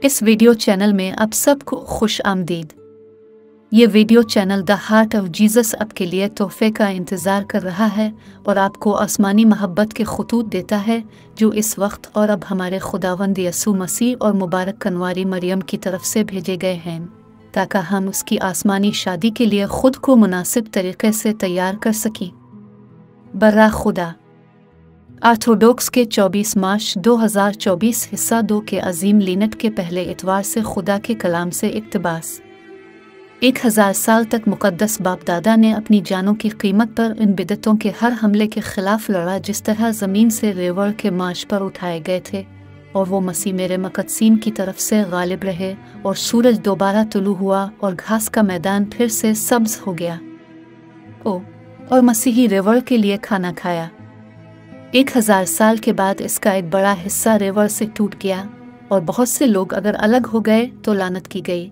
इस video channel में आप सबको खुश आमदीद। ये video channel the heart of Jesus आपके लिए तोहफे का इंतज़ार कर रहा है और आपको आसमानी मोहब्बत के खतूत देता है जो इस वक्त और अब हमारे खुदावंद यसू मसीह और मुबारक कनवारी मरियम की तरफ से भेजे गए हैं, ताकि हम उसकी आसमानी शादी के लिए ख़ुद को मुनासिब तरीके से तैयार कर सकें। बर्रा खुदा ऑर्थोडॉक्स के 24 मार्च 2024 हिस्सा 2 के अजीम लीनट के पहले इतवार से खुदा के कलाम से इक़्तिबास। 1000 साल तक मुक़द्दस बाप दादा ने अपनी जानों की कीमत पर इन बिदतों के हर हमले के ख़िलाफ़ लड़ा जिस तरह ज़मीन से रेवर के मार्च पर उठाए गए थे, और वो मसीह मेरे मुक़द्दसीन की तरफ से गालिब रहे और सूरज दोबारा तुलू हुआ और घास का मैदान फिर से सब्ज़ हो गया। और मसीही रेवर के लिए खाना खाया। 1000 साल के बाद इसका एक बड़ा हिस्सा रेवर से टूट गया और बहुत से लोग अगर अलग हो गए तो लानत की गई,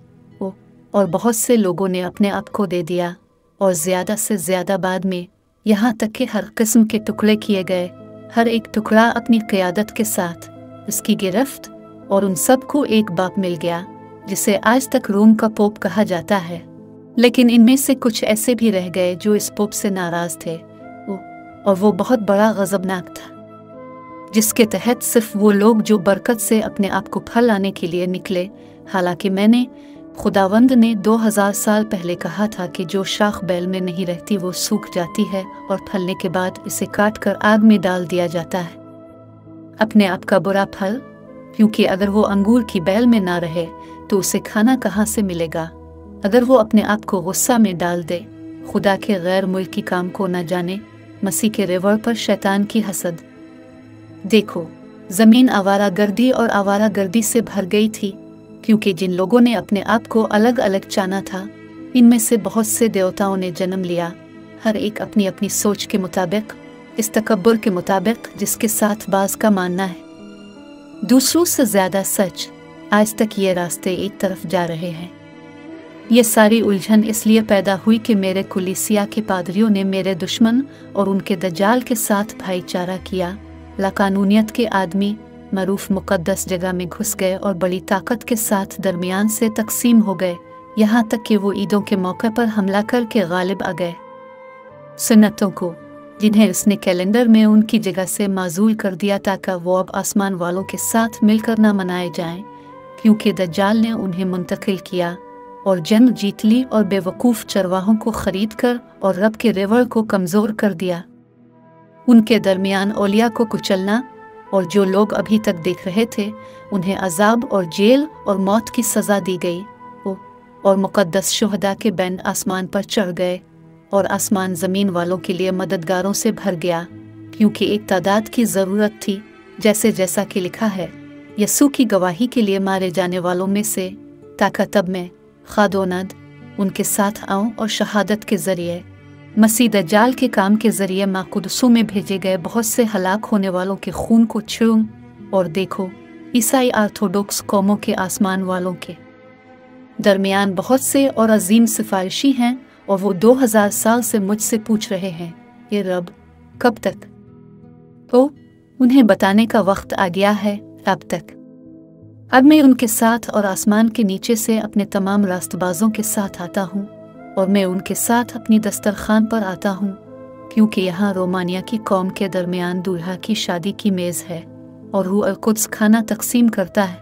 और बहुत से लोगों ने अपने आप को दे दिया, और ज़्यादा से ज़्यादा बाद में यहाँ तक कि हर किस्म के टुकड़े किए गए, हर एक टुकड़ा अपनी क़यादत के साथ उसकी गिरफ्त, और उन सब को एक बाप मिल गया जिसे आज तक रोम का पोप कहा जाता है। लेकिन इनमें से कुछ ऐसे भी रह गए जो इस पोप से नाराज़ थे, और वो बहुत बड़ा गज़बनाक था, जिसके तहत सिर्फ वो लोग जो बरकत से अपने आप को फल लाने के लिए निकले। हालांकि मैंने खुदावंद ने 2000 साल पहले कहा था कि जो शाख बैल में नहीं रहती वो सूख जाती है और फलने के बाद इसे काट कर आग में डाल दिया जाता है। अपने आप का बुरा फल, क्योंकि अगर वो अंगूर की बैल में ना रहे तो उसे खाना कहाँ से मिलेगा। अगर वो अपने आप को गुस्सा में डाल दे, खुदा के गैर मुल्की काम को न जाने, मसीह के रेवर पर शैतान की हसद। देखो, ज़मीन आवारागर्दी और आवारागर्दी से भर गई थी, क्योंकि जिन लोगों ने अपने आप को अलग अलग जाना था, इनमें से बहुत से देवताओं ने जन्म लिया, हर एक अपनी अपनी सोच के मुताबिक, इस तकब्बुर के मुताबिक जिसके साथ बाज का मानना है। दूसरों से ज़्यादा सच, आज तक ये रास्ते एक तरफ जा रहे हैं। ये सारी उलझन इसलिए पैदा हुई कि मेरे कुलीसिया के पादरियों ने मेरे दुश्मन और उनके दज्जाल के साथ भाईचारा किया। लाकानूनियत के आदमी मरूफ मुक़द्दस जगह में घुस गए और बड़ी ताकत के साथ दरमियान से तकसीम हो गए, यहाँ तक कि वो ईदों के मौके पर हमला करके गालिब आ गए। सुन्नतों को, जिन्हें उसने कैलेंडर में उनकी जगह से माजूल कर दिया ताकि वो अब आसमान वालों के साथ मिलकर न मनाए जाएं, क्योंकि दज्जाल ने उन्हें मुंतकिल किया और जंग जीत ली और बेवकूफ़ चरवाहों को ख़रीद कर और रब के रेवर को कमज़ोर कर दिया। उनके दरमियान औलिया को कुचलना, और जो लोग अभी तक देख रहे थे उन्हें अजाब और जेल और मौत की सज़ा दी गई, और मुक़द्दस शुहदा के बैंड आसमान पर चढ़ गए, और आसमान ज़मीन वालों के लिए मददगारों से भर गया, क्योंकि एक तादाद की ज़रूरत थी, जैसा कि लिखा है, यसू की गवाही के लिए मारे जाने वालों में से, ताकि तब मैं खादोनद उनके साथ आऊँ और शहादत के ज़रिए मसीह दज्जाल के काम के ज़रिए माकुदसों में भेजे गए बहुत से हलाक होने वालों के खून को छूऊं। और देखो, ईसाई ऑर्थोडॉक्स कौमों के आसमान वालों के दरमियान बहुत से और अजीम सिफारिशी हैं, और वो 2000 साल से मुझसे पूछ रहे हैं, ये रब कब तक? तो उन्हें बताने का वक्त आ गया है, अब तक। अब मैं उनके साथ और आसमान के नीचे से अपने तमाम रास्तबाजों के साथ आता हूँ, और मैं उनके साथ अपनी दस्तरखान पर आता हूँ, क्योंकि यहाँ रोमानिया की कौम के दरमियान दूल्हा की शादी की मेज़ है, और रूह अल-कुद्स खाना तकसीम करता है।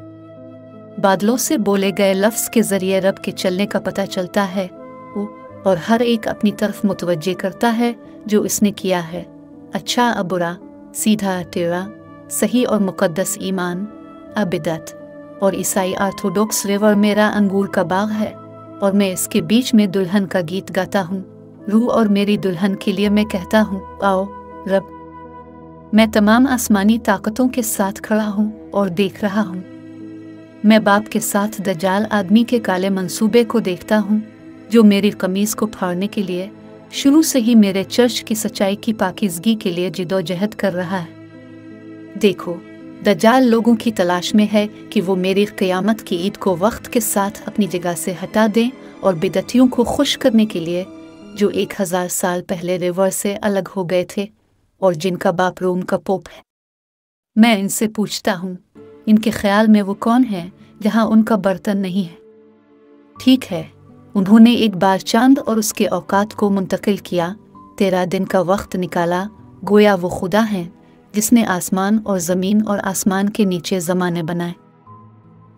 बादलों से बोले गए लफ्ज़ के ज़रिए रब के चलने का पता चलता है, और हर एक अपनी तरफ मुतवज्जे करता है जो इसने किया है, अच्छा या बुरा, सीधा टेढ़ा, सही और मुक़द्दस ईमान, अबिदत। और ईसाई ऑर्थोडॉक्स रेवर मेरा अंगूर का बाग है, और मैं इसके बीच में दुल्हन का गीत गाता हूँ। रूह और मेरी दुल्हन के लिए मैं कहता हूँ, आओ रब। मैं तमाम आसमानी ताकतों के साथ खड़ा हूँ और देख रहा हूँ। मैं बाप के साथ दज्जाल आदमी के काले मंसूबे को देखता हूँ, जो मेरी कमीज़ को फाड़ने के लिए शुरू से ही मेरे चर्च की सच्चाई की पाकीज़गी के लिए जिदोजहद कर रहा है। देखो, दज्जाल लोगों की तलाश में है कि वो मेरी क़यामत की ईद को वक्त के साथ अपनी जगह से हटा दें, और बिदतियों को खुश करने के लिए जो 1000 साल पहले रेवर से अलग हो गए थे और जिनका बाप रोम का पोप है। मैं इनसे पूछता हूँ, इनके ख्याल में वो कौन है जहां उनका बर्तन नहीं है। ठीक है, उन्होंने एक बार चांद और उसके औकात को मुंतकिल किया, 13 दिन का वक्त निकाला, गोया वो खुदा हैं जिसने आसमान और ज़मीन और आसमान के नीचे ज़माने बनाए।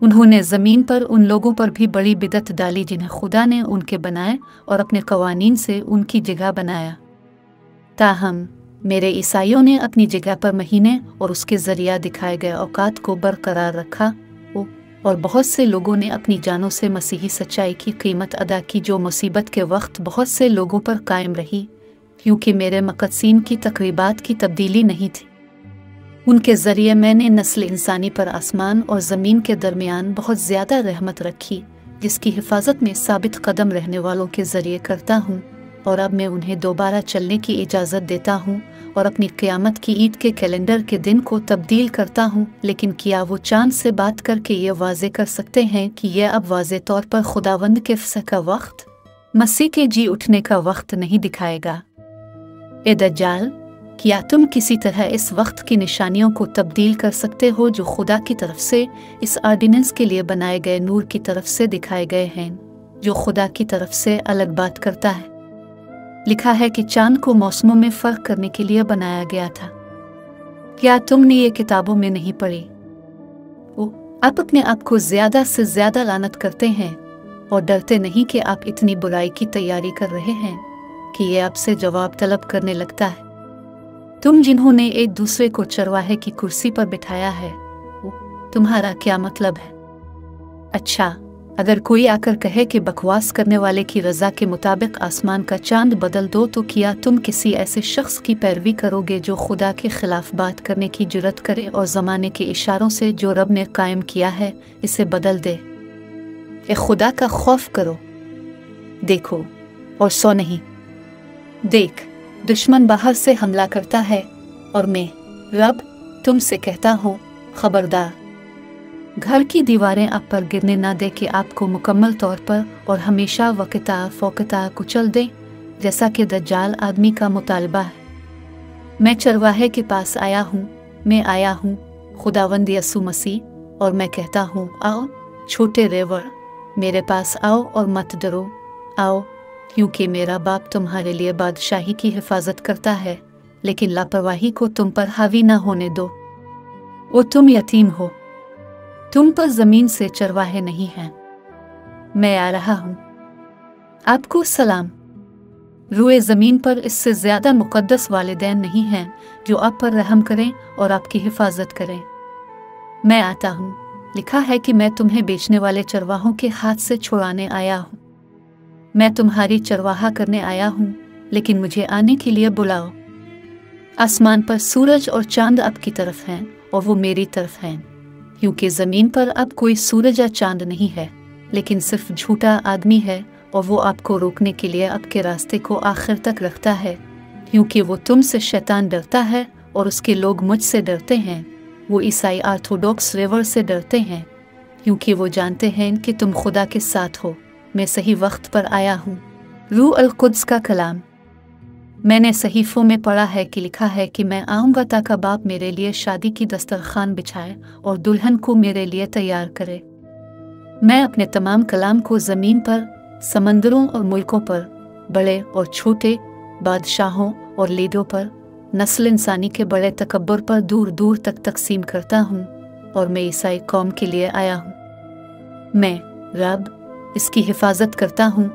उन्होंने ज़मीन पर उन लोगों पर भी बड़ी बिदत डाली जिन्हें खुदा ने उनके बनाए और अपने कवानीन से उनकी जगह बनाया। ताहम मेरे ईसाइयों ने अपनी जगह पर महीने और उसके ज़रिया दिखाए गए औकात को बरकरार रखा, और बहुत से लोगों ने अपनी जानों से मसीही सच्चाई की कीमत अदा की जो मुसीबत के वक्त बहुत से लोगों पर कायम रही, क्योंकि मेरे मक़सीद की तक़रीबात की तब्दीली नहीं थी। उनके ज़रिए मैंने नस्ल इंसानी पर आसमान और ज़मीन के दरमियान बहुत ज़्यादा रहमत रखी, जिसकी हिफाजत में साबित कदम रहने वालों के ज़रिए करता हूँ, और अब मैं उन्हें दोबारा चलने की इजाज़त देता हूँ और अपनी क़यामत की ईद के कैलेंडर के दिन को तब्दील करता हूँ। लेकिन क्या वो चांद से बात करके ये वाज़े कर सकते हैं कि यह अब वाज़े तौर पर खुदावंद के फ़सह का वक्त, मसीह के जी उठने का वक्त नहीं दिखाएगा? ए दज्जाल, क्या तुम किसी तरह इस वक्त की निशानियों को तब्दील कर सकते हो जो खुदा की तरफ से इस ऑर्डिनेंस के लिए बनाए गए नूर की तरफ से दिखाए गए हैं, जो खुदा की तरफ से अलग बात करता है? लिखा है कि चांद को मौसमों में फ़र्क करने के लिए बनाया गया था। क्या तुमने ये किताबों में नहीं पढ़ी? आप अपने आप को ज़्यादा से ज़्यादा लानत करते हैं और डरते नहीं कि आप इतनी बुराई की तैयारी कर रहे हैं कि ये आपसे जवाब तलब करने लगता है। तुम जिन्होंने एक दूसरे को चरवाहे की कुर्सी पर बिठाया है, तुम्हारा क्या मतलब है? अच्छा, अगर कोई आकर कहे कि बकवास करने वाले की रज़ा के मुताबिक आसमान का चांद बदल दो, तो क्या तुम किसी ऐसे शख्स की पैरवी करोगे जो खुदा के खिलाफ बात करने की जुर्रत करे और ज़माने के इशारों से जो रब ने कायम किया है इसे बदल दे? ए खुदा का खौफ करो, देखो और सो नहीं। देख, दुश्मन बाहर से हमला करता है और मैं रब तुमसे कहता हूँ, खबरदार, घर की दीवारें आप पर गिरने ना दे कि आपको मुकम्मल तौर पर और हमेशा वक़्ता फ़ौक़ता कुचल दे, जैसा कि दज्जाल आदमी का मुतालबा है। मैं चरवाहे के पास आया हूँ, मैं आया हूँ, खुदावंद यसू मसीह, और मैं कहता हूँ, आओ छोटे रेवर, मेरे पास आओ और मत डरो, आओ, क्योंकि मेरा बाप तुम्हारे लिए बादशाही की हिफाजत करता है, लेकिन लापरवाही को तुम पर हावी न होने दो। ओ तुम यतीम हो, तुम पर ज़मीन से चरवाहे नहीं हैं। मैं आ रहा हूँ। आपको सलाम। रूए ज़मीन पर इससे ज़्यादा मुक़द्दस वालिदैन नहीं हैं जो आप पर रहम करें और आपकी हिफाजत करें। मैं आता हूँ। लिखा है कि मैं तुम्हें बेचने वाले चरवाहों के हाथ से छुड़ाने आया हूँ। मैं तुम्हारी चरवाहा करने आया हूँ, लेकिन मुझे आने के लिए बुलाओ। आसमान पर सूरज और चांद आपकी तरफ हैं और वो मेरी तरफ हैं, क्योंकि ज़मीन पर अब कोई सूरज या चांद नहीं है, लेकिन सिर्फ झूठा आदमी है, और वो आपको रोकने के लिए आपके रास्ते को आखिर तक रखता है, क्योंकि वो तुमसे शैतान डरता है और उसके लोग मुझसे डरते हैं। वो ईसाई ऑर्थोडॉक्स रेवर से डरते हैं, क्योंकि वो जानते हैं कि तुम खुदा के साथ हो। मैं सही वक्त पर आया हूँ। रूह अल कुद्स का कलाम। मैंने सहीफ़ों में पढ़ा है कि लिखा है कि मैं आऊँगा ताकि बाप मेरे लिए शादी की दस्तरखान बिछाए और दुल्हन को मेरे लिए तैयार करे। मैं अपने तमाम कलाम को ज़मीन पर, समंदरों और मुल्कों पर, बड़े और छोटे, बादशाहों और लीडरों पर, नस्ल इंसानी के बड़े तकब्बर पर दूर दूर तक तकसीम करता हूँ, और मैं ईसाई कौम के लिए आया हूँ। मैं रब इसकी हिफाजत करता हूँ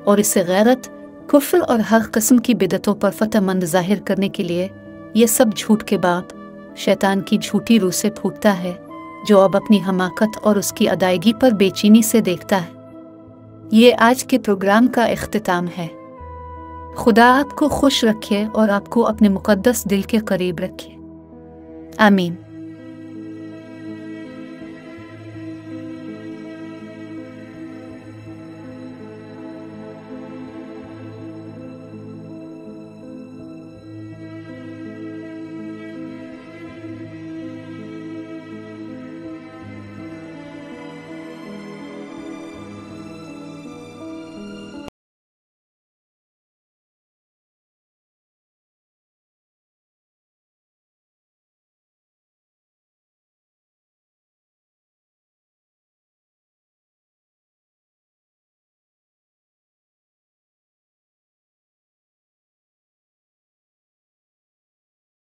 और इसे गैरत, कुफ्र और हर किस्म की बिदतों पर फतहमंद जाहिर करने के लिए ये सब झूठ के बाप शैतान की झूठी रूह से फूटता है, जो अब अपनी हमाकत और उसकी अदायगी पर बेचैनी से देखता है। ये आज के प्रोग्राम का इख्तिताम है। खुदा आपको खुश रखे और आपको अपने मुक़द्दस दिल के करीब रखे। आमीन।